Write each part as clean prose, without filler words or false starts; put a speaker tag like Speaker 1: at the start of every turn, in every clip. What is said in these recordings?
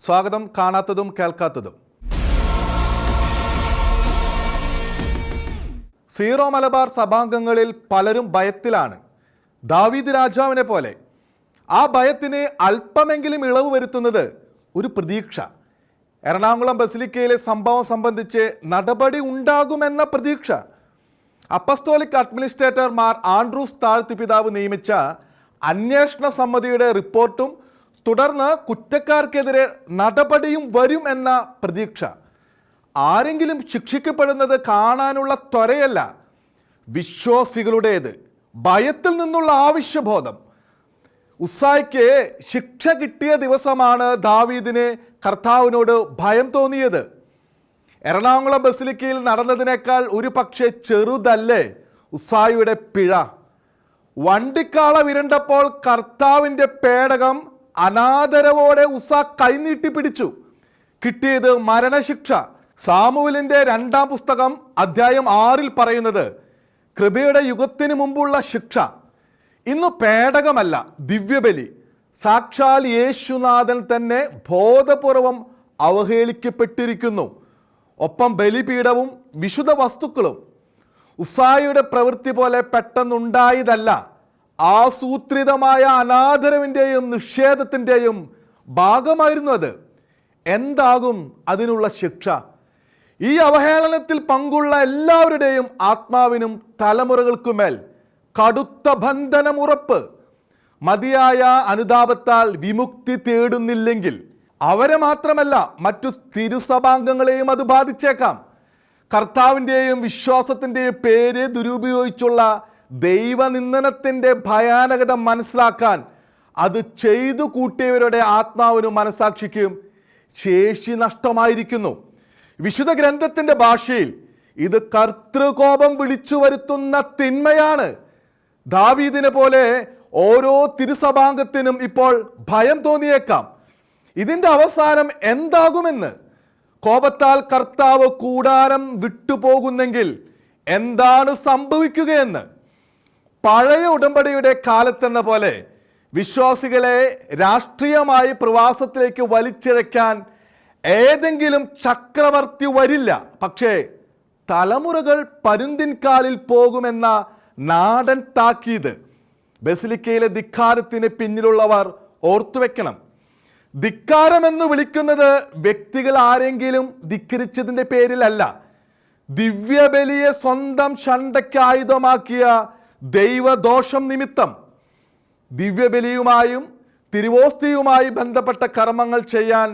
Speaker 1: സ്വാഗതം. കാണാത്തതും കേൾക്കാത്തതും. സീറോ മലബാർ സഭാംഗങ്ങളിൽ പലരും ഭയത്തിലാണ്. ദാവീദ് രാജാവിനെ പോലെ. ആ ഭയത്തിന് അല്പമെങ്കിലും ഇളവ് വരുത്തുന്നത് ഒരു പ്രതീക്ഷ. എറണാകുളം ബസിലിക്കയിലെ സംഭവം സംബന്ധിച്ച് നടപടി ഉണ്ടാകുമെന്ന പ്രതീക്ഷ. അപ്പസ്തോലിക് അഡ്മിനിസ്ട്രേറ്റർ മാർ ആൻഡ്രൂസ് താഴ്ത്തി പിതാവ് നിയമിച്ച അന്വേഷണ സമിതിയുടെ റിപ്പോർട്ടും തുടർന്ന് കുറ്റക്കാർക്കെതിരെ നടപടിയും വരും എന്ന പ്രതീക്ഷ. ആരെങ്കിലും ശിക്ഷിക്കപ്പെടുന്നത് കാണാനുള്ള ത്വരയല്ല, വിശ്വാസികളുടേത്. ഭയത്തിൽ നിന്നുള്ള ആവശ്യബോധം. ഉസ്സായിക്ക് ശിക്ഷ കിട്ടിയ ദിവസമാണ് ദാവീദിന് കർത്താവിനോട് ഭയം തോന്നിയത്. എറണാകുളം ബസിലിക്കയിൽ നടന്നതിനേക്കാൾ ഒരു പക്ഷേ ചെറുതല്ലേ ഉസ്സായിയുടെ പിഴ. വണ്ടിക്കാള വിരണ്ടപ്പോൾ കർത്താവിൻ്റെ പേടകം അനാദരവോടെ ഉസ്സാ കൈനീട്ടി പിടിച്ചു. കിട്ടിയത് മരണശിക്ഷ. സാമുവേലിൻ്റെ 2-ാം പുസ്തകം അധ്യായം 6 പറയുന്നത് കൃപയുടെ യുഗത്തിന് മുമ്പുള്ള ശിക്ഷ. ഇന്ന് പേടകമല്ല, ദിവ്യബലി. സാക്ഷാൽ യേശുനാഥൻ തന്നെ ബോധപൂർവം അവഹേളിക്കപ്പെട്ടിരിക്കുന്നു. ഒപ്പം ബലിപീഠവും വിശുദ്ധ വസ്തുക്കളും. ഉസ്സായിയുടെ പ്രവൃത്തി പോലെ പെട്ടെന്നുണ്ടായതല്ല, ആസൂത്രിതമായ അനാദരവിൻ്റെയും നിഷേധത്തിൻ്റെയും ഭാഗമായിരുന്നു അത്. എന്താകും അതിനുള്ള ശിക്ഷ? ഈ അവഹേളനത്തിൽ പങ്കുള്ള എല്ലാവരുടെയും ആത്മാവിനും തലമുറകൾക്കുമേൽ കടുത്ത ബന്ധനമുറപ്പ്. മതിയായ അനുതാപത്താൽ വിമുക്തി തേടുന്നില്ലെങ്കിൽ അവരെ മാത്രമല്ല മറ്റു തിരുസഭാംഗങ്ങളെയും അത് ബാധിച്ചേക്കാം. കർത്താവിൻ്റെയും വിശ്വാസത്തിൻ്റെയും പേര് ദുരുപയോഗിച്ചുള്ള ദൈവനിന്ദനത്തിൻ്റെ ഭയാനകത മനസ്സിലാക്കാൻ അത് ചെയ്തു കൂട്ടിയവരുടെ ആത്മാവിനും മനസാക്ഷിക്കും ശേഷി നഷ്ടമായിരിക്കുന്നു. വിശുദ്ധ ഗ്രന്ഥത്തിൻ്റെ ഭാഷയിൽ ഇത് കർത്തൃകോപം വിളിച്ചു വരുത്തുന്ന തിന്മയാണ്. ദാവീദിനെ പോലെ ഓരോ തിരുസഭാംഗത്തിനും ഇപ്പോൾ ഭയം തോന്നിയേക്കാം. ഇതിൻ്റെ അവസാനം എന്താകുമെന്ന്. കോപത്താൽ കർത്താവ് കൂടാരം വിട്ടുപോകുന്നെങ്കിൽ എന്താണ് സംഭവിക്കുകയെന്ന്. പഴയ ഉടമ്പടിയുടെ കാലത്തെന്ന പോലെ വിശ്വാസികളെ രാഷ്ട്രീയമായി പ്രവാസത്തിലേക്ക് വലിച്ചിഴയ്ക്കാൻ ഏതെങ്കിലും ചക്രവർത്തി വരില്ല. പക്ഷേ തലമുറകൾ പരുന്തിൻകാലിൽ പോകുമെന്ന നാടൻ താക്കീത് ബസിലിക്കയിലെ ധിക്കാരത്തിന് പിന്നിലുള്ളവർ ഓർത്തുവെക്കണം. ധിക്കാരമെന്ന് വിളിക്കുന്നത് വ്യക്തികൾ ആരെങ്കിലും ധിക്കരിച്ചതിൻ്റെ പേരിലല്ല, ദിവ്യബലിയെ സ്വന്തം ഷണ്ടയ്ക്ക് ആയുധമാക്കിയ ദൈവദോഷം നിമിത്തം. ദിവ്യബലിയുമായും തിരുവോസ്തിയുമായി ബന്ധപ്പെട്ട കർമ്മങ്ങൾ ചെയ്യാൻ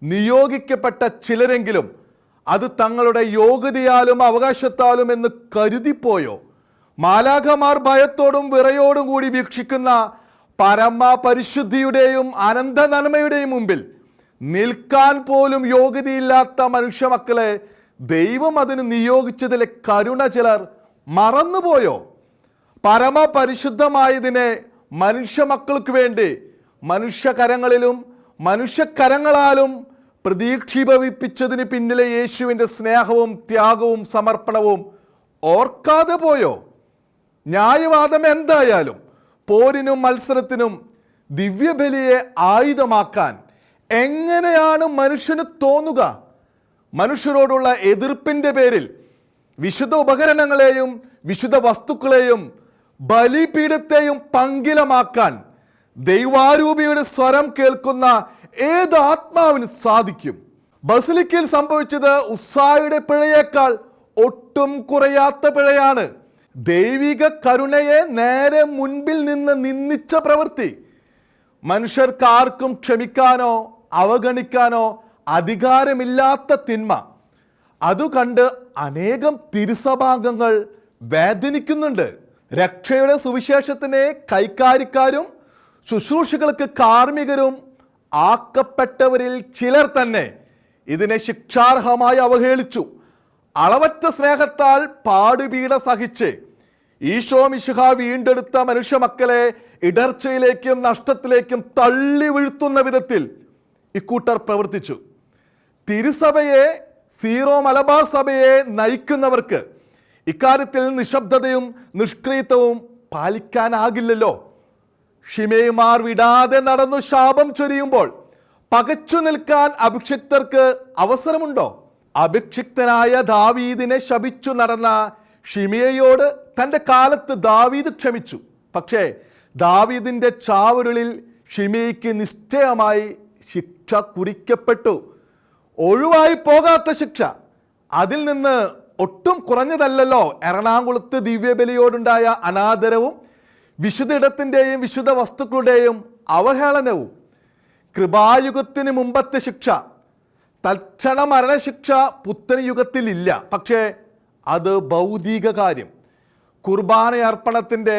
Speaker 1: നിയോഗിക്കപ്പെട്ട ചിലരെങ്കിലും അത് തങ്ങളുടെ യോഗ്യതയാലും അവകാശത്താലും എന്ന് കരുതിപ്പോയോ? മാലാഖമാർ ഭയത്തോടും വിറയോടും കൂടി വീക്ഷിക്കുന്ന പരമപരിശുദ്ധിയുടെയും അനന്ത നന്മയുടെയും മുമ്പിൽ നിൽക്കാൻ പോലും യോഗ്യതയില്ലാത്ത മനുഷ്യമക്കളെ ദൈവം അതിന് നിയോഗിച്ചതിലെ കരുണ ചിലർ മറന്നുപോയോ? പരമപരിശുദ്ധമായതിനെ മനുഷ്യമക്കൾക്ക് വേണ്ടി മനുഷ്യകരങ്ങളിലും മനുഷ്യകരങ്ങളാലും പ്രതീക്ഷീഭവിപ്പിച്ചതിന് പിന്നിലെ യേശുവിൻ്റെ സ്നേഹവും ത്യാഗവും സമർപ്പണവും ഓർക്കാതെ പോയോ? ന്യായവാദം എന്തായാലും പോരിനും മത്സരത്തിനും ദിവ്യബലിയെ ആയുധമാക്കാൻ എങ്ങനെയാണ് മനുഷ്യന് തോന്നുക? മനുഷ്യരോടുള്ള എതിർപ്പിൻ്റെ പേരിൽ വിശുദ്ധ ഉപകരണങ്ങളെയും വിശുദ്ധ വസ്തുക്കളെയും ബലിപീഠത്തെയും പങ്കിലമാക്കാൻ ദൈവാരൂപിയുടെ സ്വരം കേൾക്കുന്ന ഏത് ആത്മാവിന് സാധിക്കും? ബസിലിക്കയിൽ സംഭവിച്ചത് ഉസ്സായിയുടെ പിഴയേക്കാൾ ഒട്ടും കുറയാത്ത പിഴയാണ്. ദൈവിക കരുണയെ നേരെ മുൻപിൽ നിന്ന് നിന്ദിച്ച പ്രവൃത്തി. മനുഷ്യർക്കാർക്കും ക്ഷമിക്കാനോ അവഗണിക്കാനോ അധികാരമില്ലാത്ത തിന്മ. അതു കണ്ട് അനേകം തിരുസഭാംഗങ്ങൾ വേദനിക്കുന്നുണ്ട്. രക്ഷയുടെ സുവിശേഷത്തിനെ കൈക്കാരിക്കാരും ശുശ്രൂഷകൾക്ക് കാർമ്മികരും ആക്കപ്പെട്ടവരിൽ ചിലർ തന്നെ ഇതിനെ ശിക്ഷാർഹമായി അവഹേളിച്ചു. അളവറ്റ സ്നേഹത്താൽ പാടുപീഡ സഹിച്ച് ഈശോ മിശിഹ വീണ്ടെടുത്ത മനുഷ്യമക്കളെ ഇടർച്ചയിലേക്കും നഷ്ടത്തിലേക്കും തള്ളി വീഴ്ത്തുന്ന വിധത്തിൽ ഇക്കൂട്ടർ പ്രവർത്തിച്ചു. തിരുസഭയെ, സീറോ മലബാർ സഭയെ നയിക്കുന്നവർക്ക് ഇക്കാര്യത്തിൽ നിശബ്ദതയും നിഷ്ക്രിയത്വവും പാലിക്കാനാകില്ലല്ലോ. ഷിമേമാർ വിടാതെ നടന്നു ശാപം ചൊരിയുമ്പോൾ പകച്ചു നിൽക്കാൻ അഭിഷിക്തർക്ക് അവസരമുണ്ടോ? അഭിഷിക്തനായ ദാവീദിനെ ശപിച്ചു നടന്ന ഷിമിയയോട് തൻ്റെ കാലത്ത് ദാവീദ് ക്ഷമിച്ചു. പക്ഷേ ദാവീദിൻ്റെ ചാവുരുളിൽ ഷിമിയയ്ക്ക് നിശ്ചയമായി ശിക്ഷ കുറിക്കപ്പെട്ടു. ഒഴിവായി പോകാത്ത ശിക്ഷ. അതിൽ നിന്ന് ഒട്ടും കുറഞ്ഞതല്ലല്ലോ എറണാകുളത്ത് ദിവ്യബലിയോടുണ്ടായ അനാദരവും വിശുദ്ധ ഇടത്തിൻ്റെയും വിശുദ്ധ വസ്തുക്കളുടെയും അവഹേളനവും. കൃപായുഗത്തിന് മുമ്പത്തെ ശിക്ഷ, തൽക്ഷണ മരണശിക്ഷ പുത്തൻ യുഗത്തിലില്ല. പക്ഷേ അത് ഭൗതിക കാര്യം. കുർബാന അർപ്പണത്തിൻ്റെ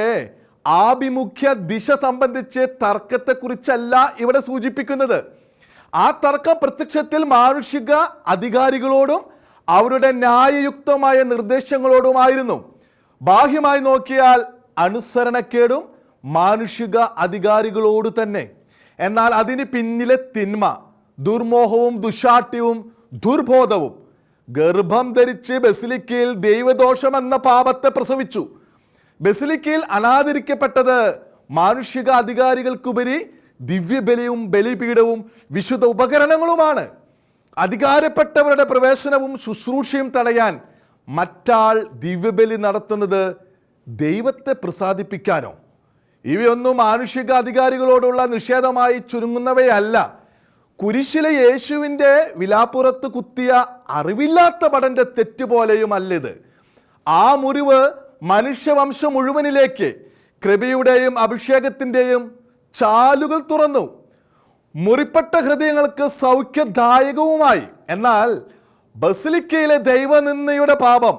Speaker 1: ആഭിമുഖ്യ ദിശ സംബന്ധിച്ച് തർക്കത്തെക്കുറിച്ചല്ല ഇവിടെ സൂചിപ്പിക്കുന്നത്. ആ തർക്കം പ്രത്യക്ഷത്തിൽ മാനുഷിക അധികാരികളോടും അവരുടെ ന്യായയുക്തമായ നിർദ്ദേശങ്ങളോടുമായിരുന്നു. ബാഹ്യമായി നോക്കിയാൽ അനുസരണക്കേടും മാനുഷിക അധികാരികളോട് തന്നെ. എന്നാൽ അതിന് പിന്നിലെ തിന്മ, ദുർമോഹവും ദുശാഠ്യവും ദുർബോധവും ഗർഭം ധരിച്ച് ബസിലിക്കയിൽ ദൈവദോഷം എന്ന പാപത്തെ പ്രസവിച്ചു. ബസിലിക്കയിൽ അനാദരിക്കപ്പെട്ടത് മാനുഷിക അധികാരികൾക്കുപരി ദിവ്യബലിയും ബലിപീഠവും വിശുദ്ധ ഉപകരണങ്ങളുമാണ്. അധികാരപ്പെട്ടവരുടെ പ്രവേശനവും ശുശ്രൂഷയും തടയാൻ മറ്റാൾ ദിവ്യബലി നടത്തുന്നത് ദൈവത്തെ പ്രസാദിപ്പിക്കാനോ? ഇവയൊന്നും മാനുഷിക അധികാരികളോടുള്ള നിഷേധമായി ചുരുങ്ങുന്നവയല്ല. കുരിശിലെ യേശുവിൻ്റെ വിലാപ്പുറത്ത് കുത്തിയ അറിവില്ലാത്ത ഭടന്റെ തെറ്റുപോലെയും അല്ലിത്. ആ മുറിവ് മനുഷ്യവംശം മുഴുവനിലേക്ക് കൃപയുടെയും അഭിഷേകത്തിൻ്റെയും ചാലുകൾ തുറന്നു. മുറിപ്പെട്ട ഹൃദയങ്ങൾക്ക് സൗഖ്യദായകവുമായി. എന്നാൽ ബസിലിക്കയിലെ ദൈവനിന്ദയുടെ പാപം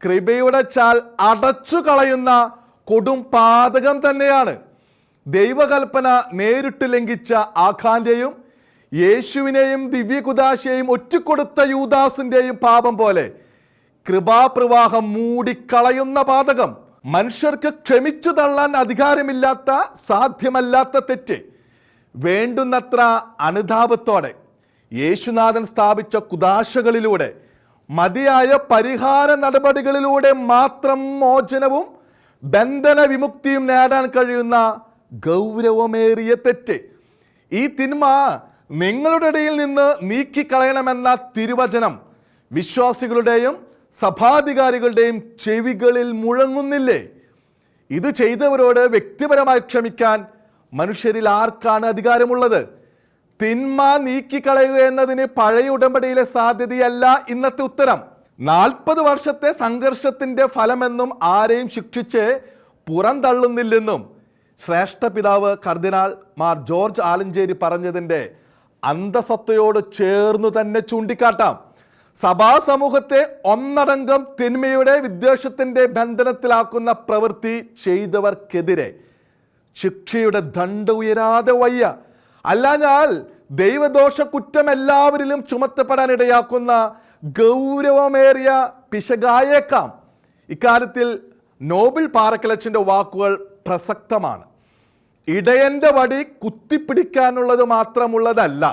Speaker 1: കൃപയുടെ ചാൽ അടച്ചു കളയുന്ന കൊടും പാതകം തന്നെയാണ്. ദൈവകൽപ്പന നേരിട്ട് ലംഘിച്ച ആഖാന്റെയും യേശുവിനെയും ദിവ്യകുദാശയെയും ഒറ്റിക്കൊടുത്ത യൂദാസിൻ്റെയും പാപം പോലെ കൃപാപ്രവാഹം മൂടിക്കളയുന്ന പാതകം. മനുഷ്യർക്ക് ക്ഷമിച്ചു തള്ളാൻ അധികാരമില്ലാത്ത, സാധ്യമല്ലാത്ത തെറ്റ് വേണ്ടുന്നത്ര അനുതാപത്തോടെ യേശുനാഥൻ സ്ഥാപിച്ച കുദാശകളിലൂടെ, മതിയായ പരിഹാര നടപടികളിലൂടെ മാത്രം മോചനവും ബന്ധന വിമുക്തിയും നേടാൻ കഴിയുന്ന ഗൗരവമേറിയ തെറ്റ്. ഈ തിന്മ നിങ്ങളുടെ ഇടയിൽ നിന്ന് നീക്കിക്കളയണമെന്ന തിരുവചനം വിശ്വാസികളുടെയും സഭാധികാരികളുടെയും ചെവികളിൽ മുഴങ്ങുന്നില്ലേ? ഇത് ചെയ്തവരോട് വ്യക്തിപരമായി ക്ഷമിക്കാൻ മനുഷ്യരിൽ ആർക്കാണ് അധികാരമുള്ളത്? തിന്മ നീക്കിക്കളയുക എന്നതിന് പഴയ ഉടമ്പടിയിലെ സാധ്യതയല്ല ഇന്നത്തെ ഉത്തരം. 40 വർഷത്തെ സംഘർഷത്തിൻ്റെ ഫലമെന്നും ആരെയും ശിക്ഷിച്ച് പുറന്തള്ളുന്നില്ലെന്നും ശ്രേഷ്ഠ പിതാവ് കർദിനാൾ മാർ ജോർജ് ആലഞ്ചേരി പറഞ്ഞതിൻ്റെ അന്തസത്തയോട് ചേർന്നു തന്നെ ചൂണ്ടിക്കാട്ടാം. സഭാ സമൂഹത്തെ ഒന്നടങ്കം തിന്മയുടെ വിദ്വേഷത്തിൻ്റെ ബന്ധനത്തിലാക്കുന്ന പ്രവൃത്തി ചെയ്തവർക്കെതിരെ ശിക്ഷയുടെ ദണ്ഡ ഉയരാതെ വയ്യ. അല്ലാഞ്ഞാൽ ദൈവദോഷ കുറ്റം എല്ലാവരിലും ചുമത്തപ്പെടാൻ ഇടയാക്കുന്ന ഗൗരവമേറിയ പിശകായേക്കാം. ഇക്കാര്യത്തിൽ നോബിൾ പാറക്കലച്ചിൻ്റെ വാക്കുകൾ പ്രസക്തമാണ്. ഇടയൻ്റെ വടി കുത്തിപ്പിടിക്കാനുള്ളത് മാത്രമുള്ളതല്ല.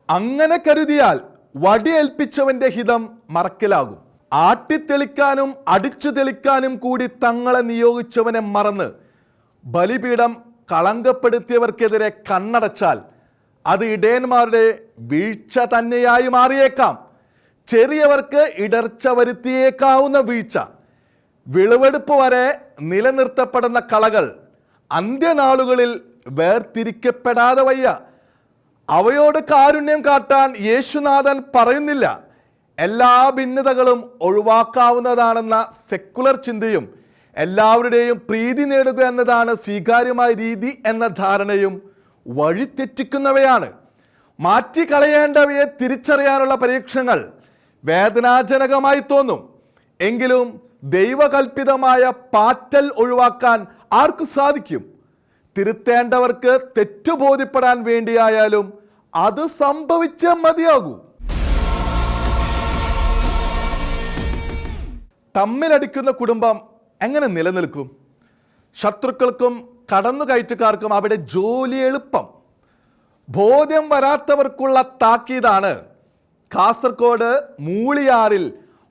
Speaker 1: അങ്ങനെ കരുതിയാൽ വടി ഏൽപ്പിച്ചവൻ്റെ ഹിതം മറക്കലാകും. ആട്ടിത്തെളിക്കാനും അടിച്ചു തെളിക്കാനും കൂടി തങ്ങളെ നിയോഗിച്ചവനെ മറന്ന് ബലിപീഠം കളങ്കപ്പെടുത്തിയവർക്കെതിരെ കണ്ണടച്ചാൽ അത് ഇടയന്മാരുടെ വീഴ്ച തന്നെയായി മാറിയേക്കാം. ചെറിയവർക്ക് ഇടർച്ച വരുത്തിയേക്കാവുന്ന വീഴ്ച. വിളവെടുപ്പ് വരെ നിലനിർത്തപ്പെടുന്ന കളകൾ അന്ത്യനാളുകളിൽ വേർതിരിക്കപ്പെടാതെ വയ്യ. അവയോട് കാരുണ്യം കാട്ടാൻ യേശുനാഥൻ പറയുന്നില്ല. എല്ലാ ഭിന്നതകളും ഒഴിവാക്കാവുന്നതാണെന്ന സെക്കുലർ ചിന്തയും എല്ലാവരുടെയും പ്രീതി നേടുക എന്നതാണ് സ്വീകാര്യമായ രീതി എന്ന ധാരണയും വഴിതെറ്റിക്കുന്നവയാണ്. മാറ്റിക്കളയേണ്ടവയെ തിരിച്ചറിയാനുള്ള പരീക്ഷണങ്ങൾ വേദനാജനകമായി തോന്നും. എങ്കിലും ദൈവകൽപിതമായ പാറ്റൽ ഒഴിവാക്കാൻ ആർക്കു സാധിക്കും? തിരുത്തേണ്ടവർക്ക് തെറ്റുബോധ്യപ്പെടാൻ വേണ്ടിയായാലും അത് സംഭവിച്ചേ മതിയാകൂ. തമ്മിലടിക്കുന്ന കുടുംബം എങ്ങനെ നിലനിൽക്കും? ശത്രുക്കൾക്കും കടന്നുകയറ്റക്കാർക്കും അവിടെ ജോലി എളുപ്പം. ബോധ്യം വരാത്തവർക്കുള്ള താക്കീതാണ് കാസർഗോഡ് മൂളിയാറിൽ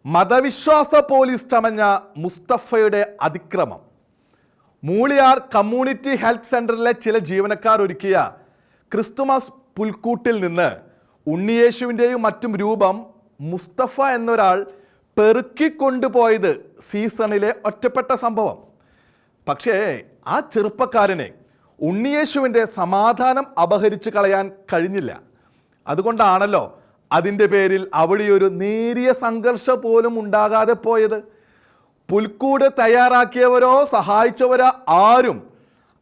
Speaker 1: മതവിശ്വാസ പോലീസ് ചമഞ്ഞ മുസ്തഫയുടെ അതിക്രമം. മൂളിയാർ കമ്മ്യൂണിറ്റി ഹെൽത്ത് സെൻ്ററിലെ ചില ജീവനക്കാർ ഒരുക്കിയ ക്രിസ്തുമസ് പുൽക്കൂട്ടിൽ നിന്ന് ഉണ്ണിയേശുവിൻ്റെയും മറ്റും രൂപം മുസ്തഫ എന്നൊരാൾ പെറുക്കിക്കൊണ്ടുപോയത് സീസണിലെ ഒറ്റപ്പെട്ട സംഭവം. പക്ഷേ ആ ചെറുപ്പക്കാരനെ ഉണ്ണിയേശുവിൻ്റെ സമാധാനം അപഹരിച്ചു കളയാൻ കഴിഞ്ഞില്ല. അതുകൊണ്ടാണല്ലോ അതിൻ്റെ പേരിൽ അവിടെയൊരു നേരിയ സംഘർഷം പോലും ഉണ്ടാകാതെ പോയത്. പുൽക്കൂട് തയ്യാറാക്കിയവരോ സഹായിച്ചവരോ ആരും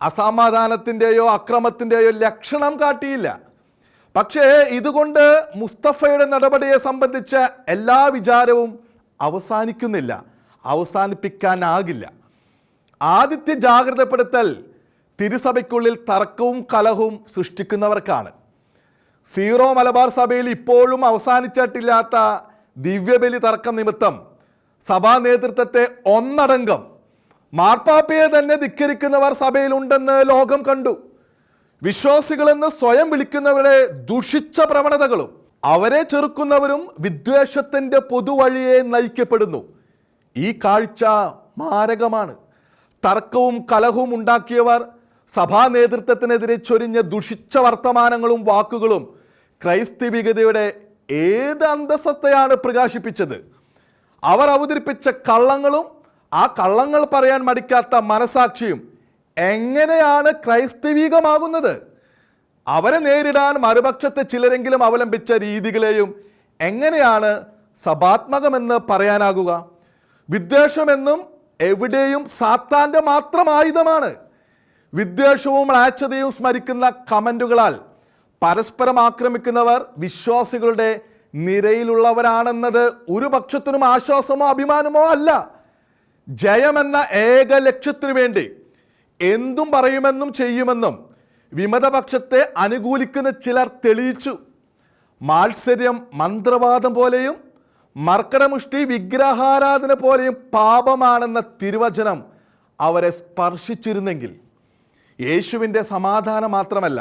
Speaker 1: അസമാധാനത്തിൻ്റെയോ അക്രമത്തിൻ്റെയോ ലക്ഷണം കാട്ടിയില്ല. പക്ഷേ ഇതുകൊണ്ട് മുസ്തഫയുടെ നടപടിയെ സംബന്ധിച്ച എല്ലാ വിചാരവും അവസാനിക്കുന്നില്ല, അവസാനിപ്പിക്കാനാകില്ല. ആദ്യത്തെ ജാഗ്രതപ്പെടുത്തൽ തിരുസഭയ്ക്കുള്ളിൽ തർക്കവും കലഹവും സൃഷ്ടിക്കുന്നവർക്കാണ്. സീറോ മലബാർ സഭയിൽ ഇപ്പോഴും അവസാനിച്ചിട്ടില്ലാത്ത ദിവ്യബലി തർക്കം നിമിത്തം സഭാ നേതൃത്വത്തെ ഒന്നടങ്കം മാർപ്പാപ്പയെ തന്നെ ധിക്കരിക്കുന്നവർ സഭയിലുണ്ടെന്ന് ലോകം കണ്ടു. വിശ്വാസികളെന്ന് സ്വയം വിളിക്കുന്നവരുടെ ദുഷിച്ച പ്രവണതകളും അവരെ ചെറുക്കുന്നവരും വിദ്വേഷത്തിൻ്റെ പൊതുവഴിയെ നയിക്കപ്പെടുന്നു. ഈ കാഴ്ച മാരകമാണ്. തർക്കവും കലഹവും ഉണ്ടാക്കിയവർ സഭാ നേതൃത്വത്തിനെതിരെ ചൊരിഞ്ഞ ദുഷിച്ച വർത്തമാനങ്ങളും വാക്കുകളും ക്രൈസ്തവികതയുടെ ഏത് അന്തസ്സത്തെയാണ് പ്രകാശിപ്പിച്ചത്? അവർ അവതരിപ്പിച്ച കള്ളങ്ങളും ആ കള്ളങ്ങൾ പറയാൻ മടിക്കാത്ത മനസാക്ഷിയും എങ്ങനെയാണ് ക്രൈസ്തവികമാകുന്നത്? അവരെ നേരിടാൻ മറുപക്ഷത്തെ ചിലരെങ്കിലും അവലംബിച്ച രീതികളെയും എങ്ങനെയാണ് സഭാത്മകമെന്ന് പറയാനാകുക? വിദ്വേഷമെന്നും എവിടെയും സാത്താൻ്റെ മാത്രം ആയുധമാണ്. വിദ്വേഷവും മ്ലേച്ഛതയും സ്മരിക്കുന്ന കമൻറ്റുകളാൽ പരസ്പരം ആക്രമിക്കുന്നവർ വിശ്വാസികളുടെ നിരയിലുള്ളവരാണെന്നത് ഒരു പക്ഷത്തിനും ആശ്വാസമോ അഭിമാനമോ അല്ല. ജയമെന്ന ഏക ലക്ഷ്യത്തിനു വേണ്ടി എന്തും പറയുമെന്നും ചെയ്യുമെന്നും വിമതപക്ഷത്തെ അനുകൂലിക്കുന്ന ചിലർ തെളിയിച്ചു. മാത്സര്യം മന്ത്രവാദം പോലെയും മർക്കടമുഷ്ടി വിഗ്രഹാരാധന പോലെയും പാപമാണെന്ന തിരുവചനം അവരെ സ്പർശിച്ചിരുന്നെങ്കിൽ യേശുവിൻ്റെ സമാധാനം മാത്രമല്ല,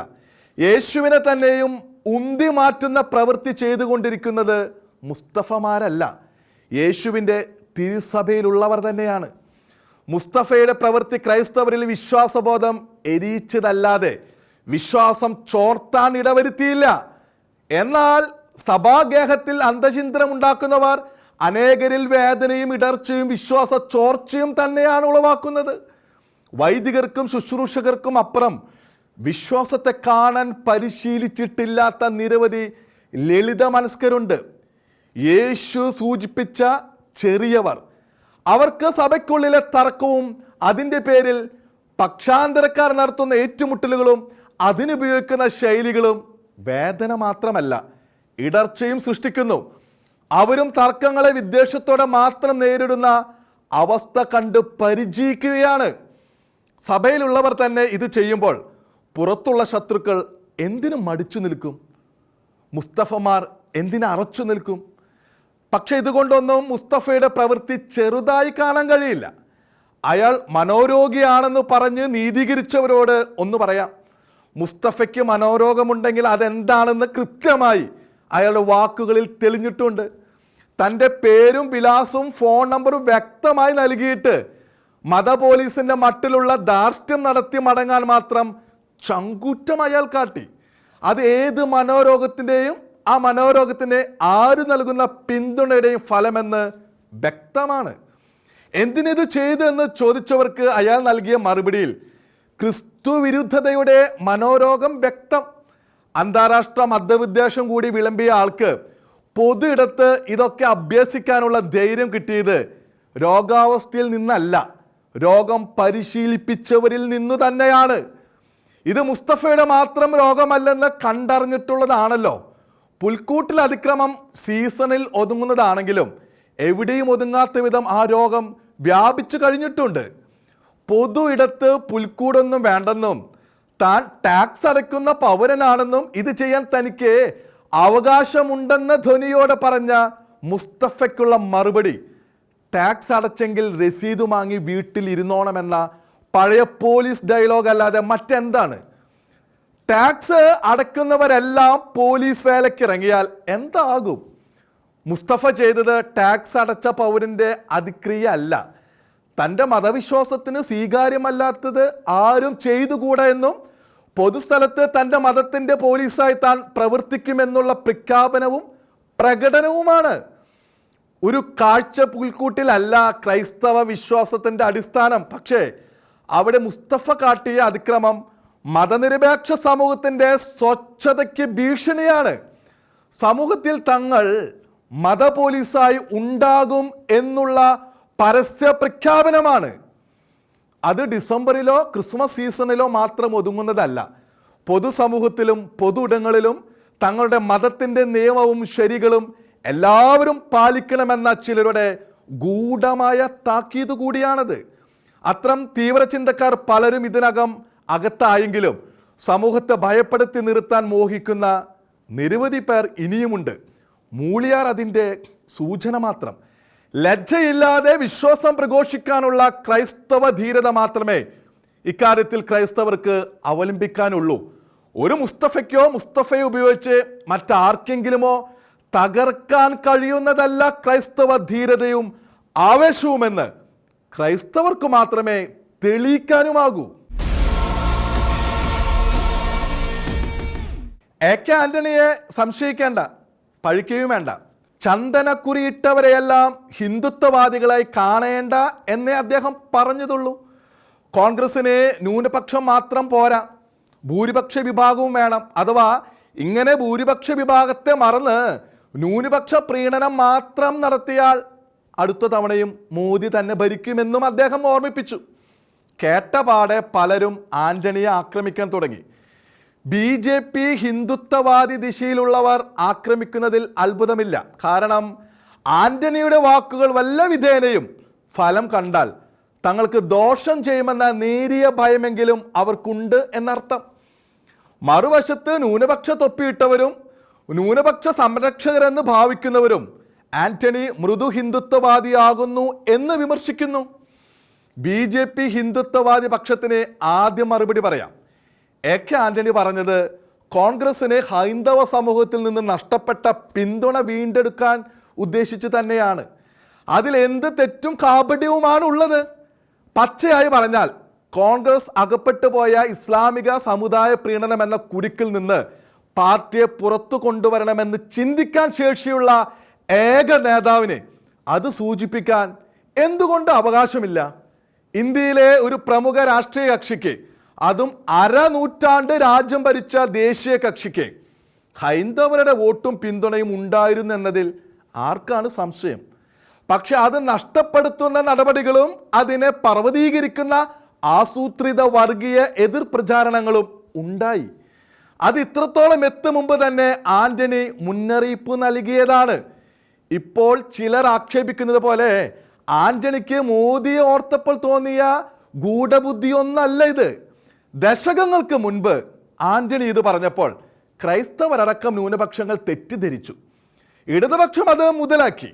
Speaker 1: യേശുവിനെ തന്നെയും ഉന്തി മാറ്റുന്ന പ്രവൃത്തി ചെയ്തുകൊണ്ടിരിക്കുന്നത് മുസ്തഫമാരല്ല, യേശുവിൻ്റെ തിരുസഭയിലുള്ളവർ തന്നെയാണ്. മുസ്തഫയുടെ പ്രവൃത്തി ക്രൈസ്തവരിൽ വിശ്വാസബോധം എരിയിച്ചതല്ലാതെ വിശ്വാസം ചോർത്താൻ ഇടവരുത്തിയില്ല. എന്നാൽ സഭാഗേഹത്തിൽ അന്തചിന്തനമുണ്ടാക്കുന്നവർ അനേകരിൽ വേദനയും ഇടർച്ചയും വിശ്വാസ ചോർച്ചയും തന്നെയാണ് ഉളവാക്കുന്നത്. വൈദികർക്കും ശുശ്രൂഷകർക്കും അപ്പുറം വിശ്വാസത്തെ കാണാൻ പരിശീലിച്ചിട്ടില്ലാത്ത നിരവധി ലളിത മനസ്കരുണ്ട്. യേശു സൂചിപ്പിച്ച ചെറിയവർ. അവർക്ക് സഭയ്ക്കുള്ളിലെ തർക്കവും അതിൻ്റെ പേരിൽ പക്ഷാന്തരക്കാർ നടത്തുന്ന ഏറ്റുമുട്ടലുകളും അതിനുപയോഗിക്കുന്ന ശൈലികളും വേദന മാത്രമല്ല, ഇടർച്ചയും സൃഷ്ടിക്കുന്നു. അവരും തർക്കങ്ങളെ വിദ്വേഷത്തോടെ മാത്രം നേരിടുന്ന അവസ്ഥ കണ്ട് പരിചയിക്കുകയാണ്. സഭയിലുള്ളവർ തന്നെ ഇത് ചെയ്യുമ്പോൾ പുറത്തുള്ള ശത്രുക്കൾ എന്തിനു മടിച്ചു നിൽക്കും? മുസ്തഫമാർ എന്തിനു അറച്ചു നിൽക്കും? പക്ഷെ ഇതുകൊണ്ടൊന്നും മുസ്തഫയുടെ പ്രവൃത്തി ചെറുതായി കാണാൻ കഴിയില്ല. അയാൾ മനോരോഗിയാണെന്ന് പറഞ്ഞ് നീതീകരിച്ചവരോട് ഒന്ന് പറയാം. മുസ്തഫയ്ക്ക് മനോരോഗമുണ്ടെങ്കിൽ അതെന്താണെന്ന് കൃത്യമായി അയാളുടെ വാക്കുകളിൽ തെളിഞ്ഞിട്ടുണ്ട്. തൻ്റെ പേരും വിലാസവും ഫോൺ നമ്പറും വ്യക്തമായി നൽകിയിട്ട് മതപോലീസിൻ്റെ മട്ടിലുള്ള ധാർഷ്ട്യം നടത്തി മടങ്ങാൻ മാത്രം ചങ്കൂറ്റം അയാൾ കാട്ടി. അത് ഏത് മനോരോഗത്തിൻ്റെയും ആ മനോരോഗത്തിന് ആര് നൽകുന്ന പിന്തുണയുടെയും ഫലമെന്ന് വ്യക്തമാണ്. എന്തിനിത് ചെയ്തു എന്ന് ചോദിച്ചവർക്ക് അയാൾ നൽകിയ മറുപടിയിൽ ക്രിസ്തു വിരുദ്ധതയുടെ മനോരോഗം വ്യക്തം. അന്താരാഷ്ട്ര മതവിദ്വേഷം കൂടി വിളമ്പിയ ആൾക്ക് പൊതു ഇടത്ത് ഇതൊക്കെ അഭ്യസിക്കാനുള്ള ധൈര്യം കിട്ടിയത് രോഗാവസ്ഥയിൽ നിന്നല്ല, രോഗം പരിശീലിപ്പിച്ചവരിൽ നിന്നു തന്നെയാണ്. ഇത് മുസ്തഫയുടെ മാത്രം രോഗമല്ലെന്ന് കണ്ടറിഞ്ഞിട്ടുള്ളതാണല്ലോ. പുൽക്കൂട്ടിൽ അതിക്രമം സീസണിൽ ഒതുങ്ങുന്നതാണെങ്കിലും എവിടെയും ഒതുങ്ങാത്ത വിധം ആ രോഗം വ്യാപിച്ചു കഴിഞ്ഞിട്ടുണ്ട്. പൊതു ഇടത്ത് പുൽക്കൂടൊന്നും വേണ്ടെന്നും താൻ ടാക്സ് അടയ്ക്കുന്ന പൗരനാണെന്നും ഇത് ചെയ്യാൻ തനിക്ക് അവകാശമുണ്ടെന്ന ധ്വനിയോടെ പറഞ്ഞ മുസ്തഫയ്ക്കുള്ള മറുപടി ടാക്സ് അടച്ചെങ്കിൽ രസീത് വാങ്ങി വീട്ടിൽ ഇരുന്നോണമെന്ന പഴയ പോലീസ് ഡയലോഗ് അല്ലാതെ മറ്റെന്താണ്? ടാക്സ് അടയ്ക്കുന്നവരെല്ലാം പോലീസ് വേലക്കിറങ്ങിയാൽ എന്താകും? മുസ്തഫ ചെയ്തത് ടാക്സ് അടച്ച പൗരൻ്റെ അതിക്രിയ അല്ല. തൻ്റെ മതവിശ്വാസത്തിന് സ്വീകാര്യമല്ലാത്തത് ആരും ചെയ്തുകൂടാ എന്നും പൊതുസ്ഥലത്ത് തൻ്റെ മതത്തിൻ്റെ പോലീസായി താൻ പ്രവർത്തിക്കുമെന്നുള്ള പ്രഖ്യാപനവും പ്രകടനവുമാണ്. ഒരു കാഴ്ച പുൽക്കൂട്ടിലല്ല ക്രൈസ്തവ വിശ്വാസത്തിൻ്റെ അടിസ്ഥാനം. പക്ഷേ അവിടെ മുസ്തഫ കാട്ടിയ അതിക്രമം മതനിരപേക്ഷ സമൂഹത്തിൻ്റെ സ്വച്ഛതയ്ക്ക് ഭീഷണിയാണ്. സമൂഹത്തിൽ തങ്ങൾ മത പോലീസായി ഉണ്ടാകും എന്നുള്ള പരസ്യ പ്രഖ്യാപനമാണ്. അത് ഡിസംബറിലോ ക്രിസ്മസ് സീസണിലോ മാത്രം ഒതുങ്ങുന്നതല്ല. പൊതുസമൂഹത്തിലും പൊതു ഇടങ്ങളിലും തങ്ങളുടെ മതത്തിൻ്റെ നിയമവും ശരികളും എല്ലാവരും പാലിക്കണമെന്ന ചിലരുടെ ഗൂഢമായ താക്കീത് കൂടിയാണത്. അത്തരം തീവ്രചിന്തക്കാർ പലരും ഇതിനകം അകത്തായെങ്കിലും സമൂഹത്തെ ഭയപ്പെടുത്തി നിർത്താൻ മോഹിക്കുന്ന നിരവധി പേർ ഇനിയുമുണ്ട്. മൂളിയാർ അതിൻ്റെ സൂചന മാത്രം. ലജ്ജയില്ലാതെ വിശ്വാസം പ്രഘോഷിക്കാനുള്ള ക്രൈസ്തവ ധീരത മാത്രമേ ഇക്കാര്യത്തിൽ ക്രൈസ്തവർക്ക് അവലംബിക്കാനുള്ളൂ. ഒരു മുസ്തഫയ്ക്കോ മുസ്തഫയെ ഉപയോഗിച്ച് മറ്റാർക്കെങ്കിലുമോ തകർക്കാൻ കഴിയുന്നതല്ല ക്രൈസ്തവ ധീരതയും ആവേശവുമെന്ന് ക്രൈസ്തവർക്ക് മാത്രമേ തെളിയിക്കാനുമാകൂ. AK ആന്റണിയെ സംശയിക്കേണ്ട, പഴിക്കുകയും വേണ്ട. ചന്ദനക്കുറിയിട്ടവരെയെല്ലാം ഹിന്ദുത്വവാദികളായി കാണേണ്ട എന്നേ അദ്ദേഹം പറഞ്ഞതുള്ളൂ. കോൺഗ്രസിന് ന്യൂനപക്ഷം മാത്രം പോരാ, ഭൂരിപക്ഷ വിഭാഗവും വേണം. അഥവാ ഇങ്ങനെ ഭൂരിപക്ഷ വിഭാഗത്തെ മറന്ന് ന്യൂനപക്ഷ പ്രീണനം മാത്രം നടത്തിയാൽ അടുത്ത തവണയും മോദി തന്നെ ഭരിക്കുമെന്നും അദ്ദേഹം ഓർമ്മിപ്പിച്ചു. കേട്ടപാടെ പലരും ആന്റണിയെ ആക്രമിക്കാൻ തുടങ്ങി. BJP ഹിന്ദുത്വവാദി ദിശയിലുള്ളവർ ആക്രമിക്കുന്നതിൽ അത്ഭുതമില്ല. കാരണം ആന്റണിയുടെ വാക്കുകൾ വല്ല വിധേനയും ഫലം കണ്ടാൽ തങ്ങൾക്ക് ദോഷം ചെയ്യുമെന്ന നേരിയ ഭയമെങ്കിലും അവർക്കുണ്ട് എന്നർത്ഥം. മറുവശത്ത് ന്യൂനപക്ഷ തൊപ്പിയിട്ടവരും ന്യൂനപക്ഷ സംരക്ഷകരെന്ന് ഭാവിക്കുന്നവരും ആന്റണി മൃദു ഹിന്ദുത്വവാദിയാകുന്നു എന്ന് വിമർശിക്കുന്നു. BJP ഹിന്ദുത്വവാദി പക്ഷത്തിന് ആദ്യം മറുപടി പറയാം. AK ആന്റണി പറഞ്ഞത് കോൺഗ്രസിന് ഹൈന്ദവ സമൂഹത്തിൽ നിന്ന് നഷ്ടപ്പെട്ട പിന്തുണ വീണ്ടെടുക്കാൻ ഉദ്ദേശിച്ച് തന്നെയാണ്. അതിൽ എന്ത് തെറ്റും കാപട്യവുമാണ് ഉള്ളത്? പച്ചയായി പറഞ്ഞാൽ കോൺഗ്രസ് അകപ്പെട്ടു പോയ ഇസ്ലാമിക സമുദായ പ്രീണനം എന്ന കുരുക്കിൽ നിന്ന് പാർട്ടിയെ പുറത്തു കൊണ്ടുവരണമെന്ന് ചിന്തിക്കാൻ ശേഷിയുള്ള ഏക നേതാവിനെ അത് സൂചിപ്പിക്കാൻ എന്തുകൊണ്ട് അവകാശമില്ല? ഇന്ത്യയിലെ ഒരു പ്രമുഖ രാഷ്ട്രീയ കക്ഷിക്ക്, അതും അരനൂറ്റാണ്ട് രാജ്യം ഭരിച്ച ദേശീയ കക്ഷിക്ക് ഹൈന്ദവരുടെ വോട്ടും പിന്തുണയും ഉണ്ടായിരുന്നു എന്നതിൽ ആർക്കാണ് സംശയം? പക്ഷെ അത് നഷ്ടപ്പെടുത്തുന്ന നടപടികളും അതിനെ പർവ്വതീകരിക്കുന്ന ആസൂത്രിത വർഗീയ എതിർ പ്രചാരണങ്ങളും ഉണ്ടായി. അത് ഇത്രത്തോളം എത്തും മുമ്പ് തന്നെ ആന്റണി മുന്നറിയിപ്പ് നൽകിയതാണ്. ഇപ്പോൾ ചിലർ ആക്ഷേപിക്കുന്നത് പോലെ ആന്റണിക്ക് മോദിയെ ഓർത്തപ്പോൾ തോന്നിയ ഗൂഢബുദ്ധിയൊന്നല്ല ഇത്. ദശകങ്ങൾക്ക് മുൻപ് ആന്റണി ഇത് പറഞ്ഞപ്പോൾ ക്രൈസ്തവരടക്കം ന്യൂനപക്ഷങ്ങൾ തെറ്റിദ്ധരിച്ചു. ഇടതുപക്ഷം അത് മുതലാക്കി.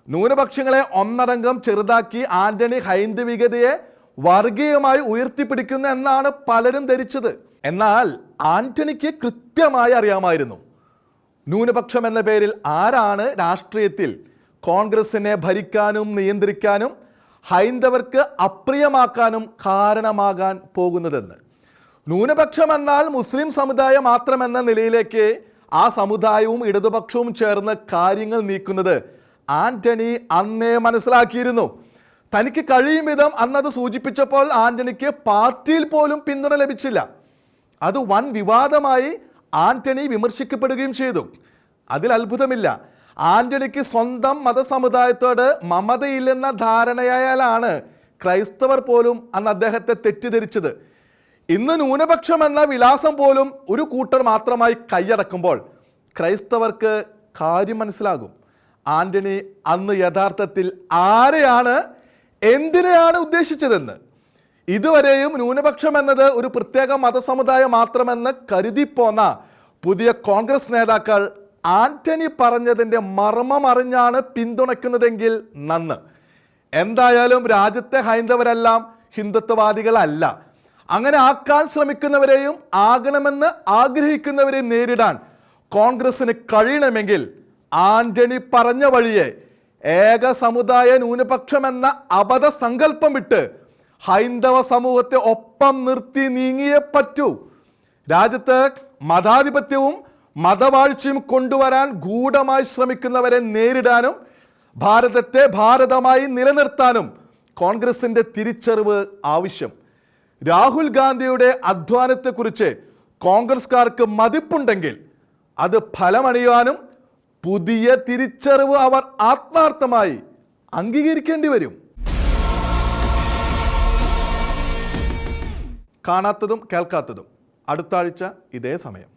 Speaker 1: ന്യൂനപക്ഷങ്ങളെ ഒന്നടങ്കം ചെറുതാക്കി ആന്റണി ഹൈന്ദവികതയെ വർഗീയമായി ഉയർത്തിപ്പിടിക്കുന്നു എന്നാണ് പലരും ധരിച്ചത്. എന്നാൽ ആന്റണിക്ക് കൃത്യമായി അറിയാമായിരുന്നു ന്യൂനപക്ഷം എന്ന പേരിൽ ആരാണ് രാഷ്ട്രീയത്തിൽ കോൺഗ്രസിനെ ഭരിക്കാനും നിയന്ത്രിക്കാനും ഹൈന്ദവർക്ക് അപ്രിയമാക്കാനും കാരണമാകാൻ പോകുന്നതെന്ന്. ന്യൂനപക്ഷം എന്നാൽ മുസ്ലിം സമുദായം മാത്രമെന്ന നിലയിലേക്ക് ആ സമുദായവും ഇടതുപക്ഷവും ചേർന്ന് കാര്യങ്ങൾ നീക്കുന്നത് ആന്റണി അന്നേ മനസ്സിലാക്കിയിരുന്നു. തനിക്ക് കഴിയും വിധം അന്നത് സൂചിപ്പിച്ചപ്പോൾ ആന്റണിക്ക് പാർട്ടിയിൽ പോലും പിന്തുണ ലഭിച്ചില്ല. അത് വൻ വിവാദമായി ആന്റണി വിമർശിക്കപ്പെടുകയും ചെയ്തു. അതിൽ അത്ഭുതമില്ല. ആന്റണിക്ക് സ്വന്തം മതസമുദായത്തോട് മമതയില്ലെന്ന ധാരണയായാലാണ് ക്രൈസ്തവർ പോലും അന്ന് അദ്ദേഹത്തെ തെറ്റിദ്ധരിച്ചത്. ഇന്ന് ന്യൂനപക്ഷം എന്ന വിലാസം പോലും ഒരു കൂട്ടർ മാത്രമായി കൈയടക്കുമ്പോൾ ക്രൈസ്തവർക്ക് കാര്യം മനസ്സിലാകും. ആന്റണി അന്ന് യഥാർത്ഥത്തിൽ ആരെയാണ്, എന്തിനെയാണ് ഉദ്ദേശിച്ചതെന്ന്. ഇതുവരെയും ന്യൂനപക്ഷം എന്നത് ഒരു പ്രത്യേക മതസമുദായം മാത്രമെന്ന് കരുതിപ്പോന്ന പുതിയ കോൺഗ്രസ് നേതാക്കൾ ആന്റണി പറഞ്ഞതിൻ്റെ മർമ്മം അറിഞ്ഞാണ് പിന്തുണയ്ക്കുന്നതെങ്കിൽ നന്ന്. എന്തായാലും രാജ്യത്തെ ഹൈന്ദവരെല്ലാം ഹിന്ദുത്വവാദികളല്ല. അങ്ങനെ ആക്കാൻ ശ്രമിക്കുന്നവരെയും ആകണമെന്ന് ആഗ്രഹിക്കുന്നവരെയും നേരിടാൻ കോൺഗ്രസിന് കഴിയണമെങ്കിൽ ആന്റണി പറഞ്ഞ വഴിയെ ഏക സമുദായ ന്യൂനപക്ഷം എന്ന അബദ്ധസങ്കല്പം വിട്ട് ഹൈന്ദവ സമൂഹത്തെ ഒപ്പം നിർത്തി നീങ്ങിയേ പറ്റൂ. രാജ്യത്ത് മതാധിപത്യവും മതവാഴ്ചയും കൊണ്ടുവരാൻ ഗൂഢമായി ശ്രമിക്കുന്നവരെ നേരിടാനും ഭാരതത്തെ ഭാരതമായി നിലനിർത്താനും കോൺഗ്രസിന്റെ തിരിച്ചറിവ് ആവശ്യം. രാഹുൽ ഗാന്ധിയുടെ അധ്വാനത്തെക്കുറിച്ച് കോൺഗ്രസ്കാർക്ക് മതിപ്പുണ്ടെങ്കിൽ അത് ഫലമണിയാനും പുതിയ തിരിച്ചറിവ് അവർ ആത്മാർത്ഥമായി അംഗീകരിക്കേണ്ടി വരും. കാണാത്തതും കേൾക്കാത്തതും അടുത്ത ആഴ്ച ഇതേ സമയം.